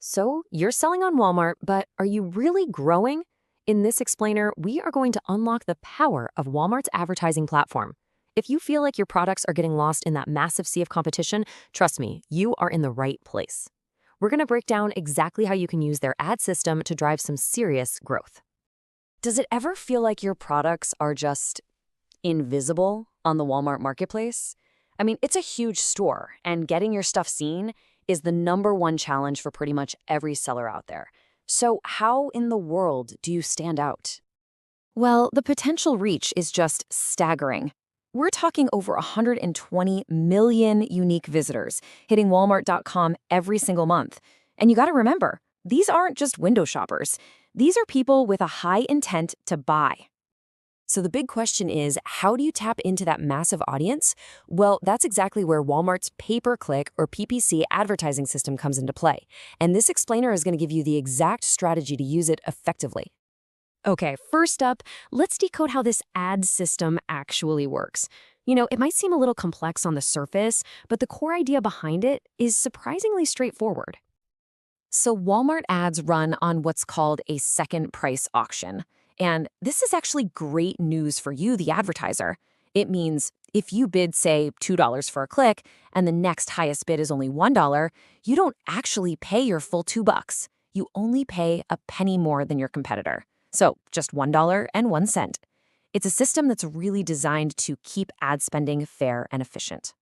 So you're selling on Walmart, but are you really growing? In this explainer, we are going to unlock the power of Walmart's advertising platform. If you feel like your products are getting lost in that massive sea of competition, trust me, you are in the right place. We're going to break down exactly how you can use their ad system to drive some serious growth. Does it ever feel like your products are just invisible on the Walmart marketplace? I mean, it's a huge store, and getting your stuff seen is the #1 challenge for pretty much every seller out there. So how in the world do you stand out? Well, the potential reach is just staggering. We're talking over 120 million unique visitors hitting Walmart.com every single month. And you got to remember, these aren't just window shoppers. These are people with a high intent to buy. So the big question is, how do you tap into that massive audience? Well, that's exactly where Walmart's pay-per-click or PPC advertising system comes into play. And this explainer is going to give you the exact strategy to use it effectively. Okay, first up, let's decode how this ad system actually works. It might seem a little complex on the surface, but the core idea behind it is surprisingly straightforward. So Walmart ads run on what's called a second price auction. And this is actually great news for you, the advertiser. It means if you bid, say, $2 for a click, and the next highest bid is only $1, you don't actually pay your full $2. You only pay a penny more than your competitor. So just $1.01. It's a system that's really designed to keep ad spending fair and efficient.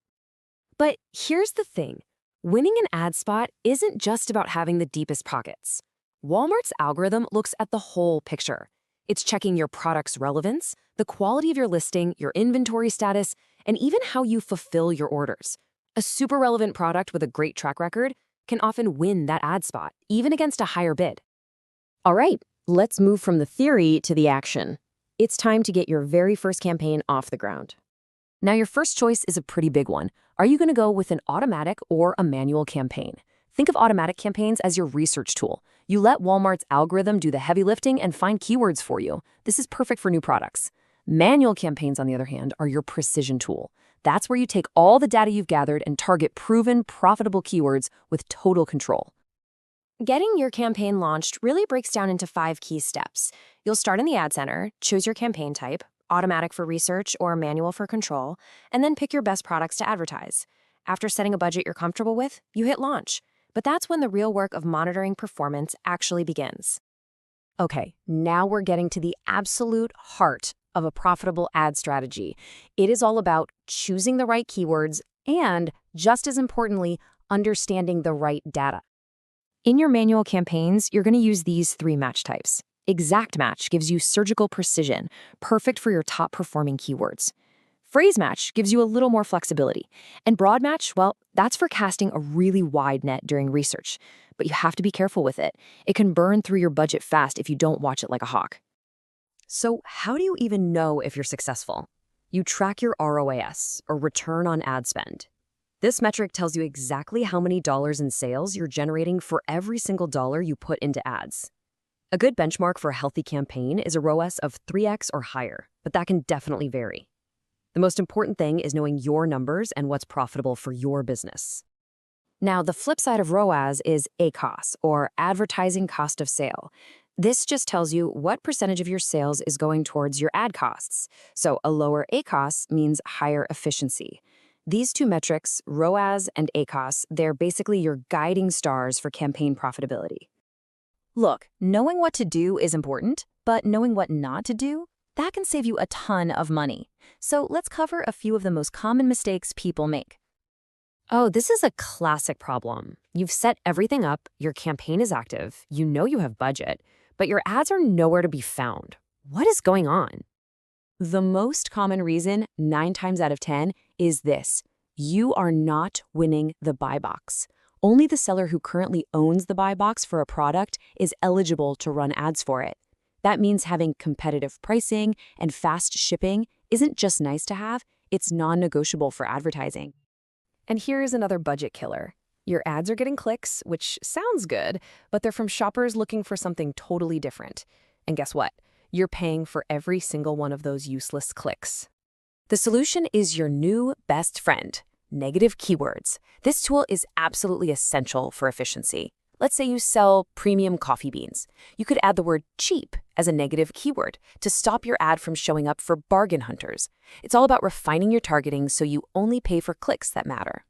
But here's the thing. Winning an ad spot isn't just about having the deepest pockets. Walmart's algorithm looks at the whole picture. It's checking your product's relevance, the quality of your listing, your inventory status, and even how you fulfill your orders. A super relevant product with a great track record can often win that ad spot, even against a higher bid. All right, let's move from the theory to the action. It's time to get your very first campaign off the ground. Now, your first choice is a pretty big one. Are you going to go with an automatic or a manual campaign? Think of automatic campaigns as your research tool. You let Walmart's algorithm do the heavy lifting and find keywords for you. This is perfect for new products. Manual campaigns, on the other hand, are your precision tool. That's where you take all the data you've gathered and target proven, profitable keywords with total control. Getting your campaign launched really breaks down into 5 key steps. You'll start in the ad center, choose your campaign type, automatic for research or manual for control, and then pick your best products to advertise. After setting a budget you're comfortable with, you hit launch. But that's when the real work of monitoring performance actually begins. Okay, now we're getting to the absolute heart of a profitable ad strategy. It is all about choosing the right keywords and, just as importantly, understanding the right data. In your manual campaigns, you're going to use these 3 match types. Exact match gives you surgical precision, perfect for your top-performing keywords. Phrase match gives you a little more flexibility. And broad match, well, that's for casting a really wide net during research. But you have to be careful with it. It can burn through your budget fast if you don't watch it like a hawk. So how do you even know if you're successful? You track your ROAS, or return on ad spend. This metric tells you exactly how many dollars in sales you're generating for every single dollar you put into ads. A good benchmark for a healthy campaign is a ROAS of 3x or higher, but that can definitely vary. The most important thing is knowing your numbers and what's profitable for your business. Now, the flip side of ROAS is ACoS, or advertising cost of sale. This just tells you what percentage of your sales is going towards your ad costs. So a lower ACoS means higher efficiency. These 2 metrics, ROAS and ACoS, they're basically your guiding stars for campaign profitability. Look, knowing what to do is important, but knowing what not to do, that can save you a ton of money. So let's cover a few of the most common mistakes people make. Oh, this is a classic problem. You've set everything up, your campaign is active, you know you have budget, but your ads are nowhere to be found. What is going on? The most common reason, 9 times out of 10, is this. You are not winning the buy box. Only the seller who currently owns the buy box for a product is eligible to run ads for it. That means having competitive pricing and fast shipping isn't just nice to have, it's non-negotiable for advertising. And here's another budget killer. Your ads are getting clicks, which sounds good, but they're from shoppers looking for something totally different. And guess what? You're paying for every single one of those useless clicks. The solution is your new best friend, negative keywords. This tool is absolutely essential for efficiency. Let's say you sell premium coffee beans. You could add the word cheap as a negative keyword to stop your ad from showing up for bargain hunters. It's all about refining your targeting so you only pay for clicks that matter.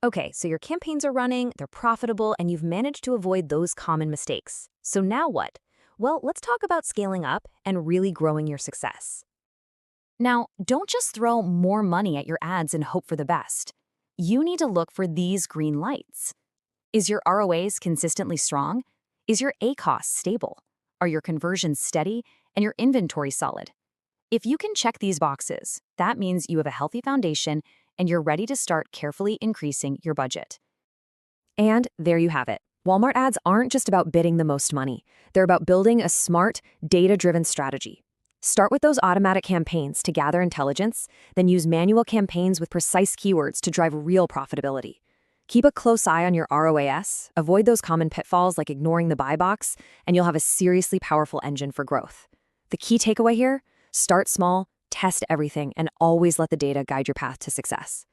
Okay, so your campaigns are running, they're profitable, and you've managed to avoid those common mistakes. So now what? Well, let's talk about scaling up and really growing your success. Now, don't just throw more money at your ads and hope for the best. You need to look for these green lights. Is your ROAS consistently strong? Is your ACoS stable? Are your conversions steady and your inventory solid? If you can check these boxes, that means you have a healthy foundation and you're ready to start carefully increasing your budget. And there you have it. Walmart ads aren't just about bidding the most money. They're about building a smart, data-driven strategy. Start with those automatic campaigns to gather intelligence, then use manual campaigns with precise keywords to drive real profitability. Keep a close eye on your ROAS, avoid those common pitfalls like ignoring the buy box, and you'll have a seriously powerful engine for growth. The key takeaway here? Start small, test everything, and always let the data guide your path to success.